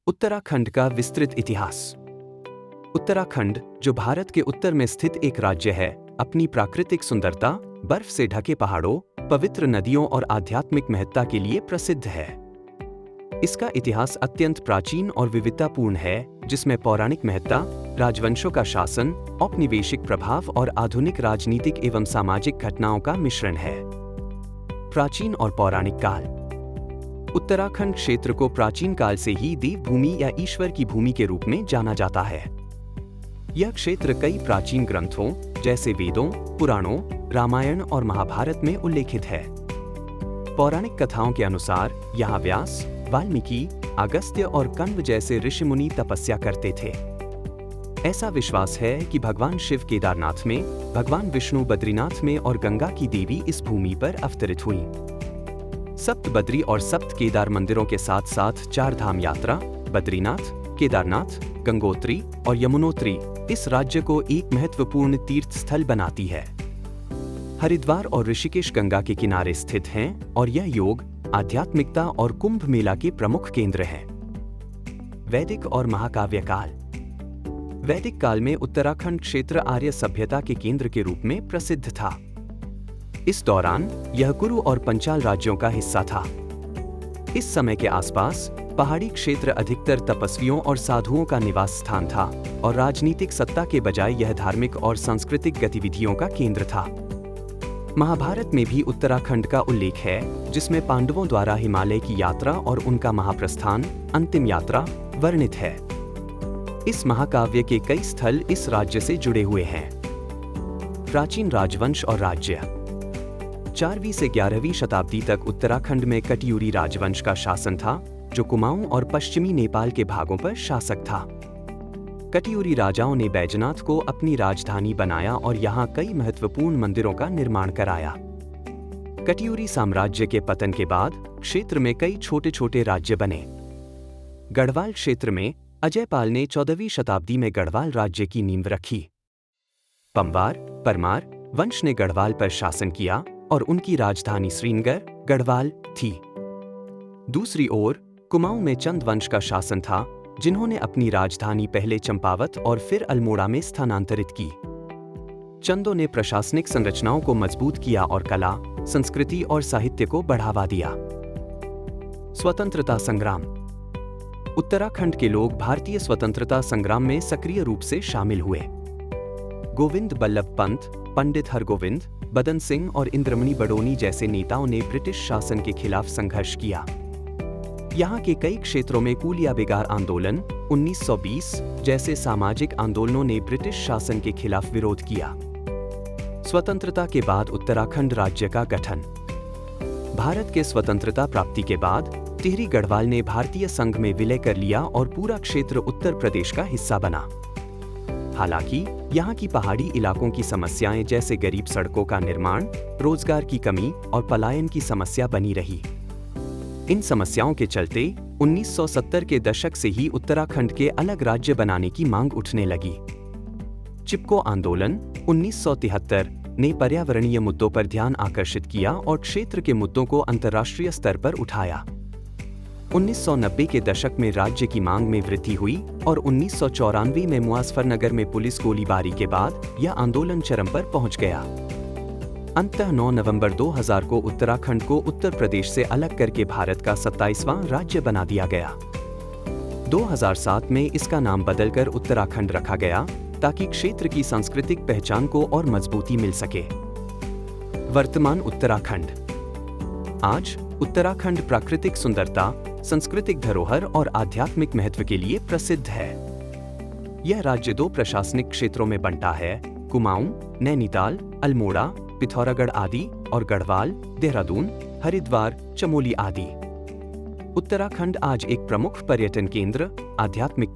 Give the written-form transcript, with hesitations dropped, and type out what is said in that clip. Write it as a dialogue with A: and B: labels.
A: उत्तराखंड का विस्तृत इतिहास। उत्तराखंड, जो भारत के उत्तर में स्थित एक राज्य है, अपनी प्राकृतिक सुंदरता, बर्फ से ढके पहाड़ों, पवित्र नदियों और आध्यात्मिक महत्ता के लिए प्रसिद्ध है। इसका इतिहास अत्यंत प्राचीन और विविधतापूर्ण है, जिसमें पौराणिक महत्ता, राजवंशों का शासन, औपनिवेशिक प्रभाव और आधुनिक राजनीतिक एवं सामाजिक घटनाओं का मिश्रण है। प्राचीन और पौराणिक काल। उत्तराखंड क्षेत्र को प्राचीन काल से ही देवभूमि या ईश्वर की भूमि के रूप में जाना जाता है। यह क्षेत्र कई प्राचीन ग्रंथों जैसे वेदों, पुराणों, रामायण और महाभारत में उल्लेखित है। पौराणिक कथाओं के अनुसार यहाँ व्यास, वाल्मीकि, अगस्त्य और कण्व जैसे ऋषिमुनि तपस्या करते थे। ऐसा विश्वास है कि भगवान शिव केदारनाथ में, भगवान विष्णु बद्रीनाथ में और गंगा की देवी इस भूमि पर अवतरित हुई। सप्त बद्री और सप्त केदार मंदिरों के साथ साथ चार धाम यात्रा, बद्रीनाथ, केदारनाथ, गंगोत्री और यमुनोत्री इस राज्य को एक महत्वपूर्ण तीर्थ स्थल बनाती है। हरिद्वार और ऋषिकेश गंगा के किनारे स्थित हैं और यह योग, आध्यात्मिकता और कुंभ मेला के प्रमुख केंद्र हैं। वैदिक और महाकाव्य काल। वैदिक काल में उत्तराखंड क्षेत्र आर्य सभ्यता के केंद्र के रूप में प्रसिद्ध था। इस दौरान यह कुरु और पंचाल राज्यों का हिस्सा था। इस समय के आसपास पहाड़ी क्षेत्र अधिकतर तपस्वियों और साधुओं का निवास स्थान था और राजनीतिक सत्ता के बजाय यह धार्मिक और सांस्कृतिक गतिविधियों का केंद्र था। महाभारत में भी उत्तराखंड का उल्लेख है, जिसमें पांडवों द्वारा हिमालय की यात्रा और उनका महाप्रस्थान, अंतिम यात्रा, वर्णित है। इस महाकाव्य के कई स्थल इस राज्य से जुड़े हुए हैं। प्राचीन राजवंश और राज्य। 4वीं से 11वीं शताब्दी तक उत्तराखंड में कटियूरी राजवंश का शासन था, जो कुमाऊं और पश्चिमी नेपाल के भागों पर शासक था। कटियूरी राजाओं ने बैजनाथ को अपनी राजधानी बनाया और यहाँ कई महत्वपूर्ण मंदिरों का निर्माण कराया। कटियूरी साम्राज्य के पतन के बाद क्षेत्र में कई छोटे छोटे राज्य बने। गढ़वाल क्षेत्र में अजयपाल ने 14वीं शताब्दी में गढ़वाल राज्य की नींव रखी। पंवार, परमार वंश ने गढ़वाल पर शासन किया और उनकी राजधानी श्रीनगर, गढ़वाल थी। दूसरी ओर कुमाऊं में चंद वंश का शासन था, जिन्होंने अपनी राजधानी पहले चंपावत और फिर अल्मोड़ा में स्थानांतरित की। चंदों ने प्रशासनिक संरचनाओं को मजबूत किया और कला, संस्कृति और साहित्य को बढ़ावा दिया। स्वतंत्रता संग्राम। उत्तराखंड के लोग भारतीय स्वतंत्रता संग्राम में सक्रिय रूप से शामिल हुए। गोविंद बल्लभ पंत, पंडित हरगोविंद, बदन सिंह और इंद्रमणि बडोनी जैसे नेताओं ने ब्रिटिश शासन के खिलाफ संघर्ष किया। यहाँ के कई क्षेत्रों में कूलिया बेगार आंदोलन 1920 जैसे सामाजिक आंदोलनों ने ब्रिटिश शासन के खिलाफ विरोध किया। स्वतंत्रता के बाद उत्तराखंड राज्य का गठन। भारत के स्वतंत्रता प्राप्ति के बाद टिहरी गढ़वाल ने भारतीय संघ में विलय कर लिया और पूरा क्षेत्र उत्तर प्रदेश का हिस्सा बना। हालांकि यहाँ की पहाड़ी इलाकों की समस्याएं जैसे गरीब सड़कों का निर्माण, रोजगार की कमी और पलायन की समस्या बनी रही। इन समस्याओं के चलते 1970 के दशक से ही उत्तराखंड के अलग राज्य बनाने की मांग उठने लगी। चिपको आंदोलन 1973 ने पर्यावरणीय मुद्दों पर ध्यान आकर्षित किया और क्षेत्र के मुद्दों को अंतर्राष्ट्रीय स्तर पर उठाया। 1990 के दशक में राज्य की मांग में वृद्धि हुई और 1994 में मुजफ्फरनगर में पुलिस गोलीबारी के बाद यह आंदोलन चरम पर पहुंच गया। अंततः 9 नवंबर 2000 को उत्तराखंड को उत्तर प्रदेश से अलग करके भारत का 27वां राज्य बना दिया गया। 2007 में इसका नाम बदलकर उत्तराखंड रखा गया, ताकि क्षेत्र की सांस्कृतिक पहचान को और मजबूती मिल सके। वर्तमान उत्तराखंड। आज उत्तराखंड प्राकृतिक सुंदरता, सांस्कृतिक धरोहर और आध्यात्मिक महत्व के लिए प्रसिद्ध है। यह राज्य 2 प्रशासनिक क्षेत्रों में बंटा है: कुमाऊं, नैनीताल, अल्मोड़ा, पिथौरागढ़ आदि और गढ़वाल, देहरादून, हरिद्वार, चमोली आदि। उत्तराखंड आज एक प्रमुख पर्यटन केंद्र, आध्यात्मिक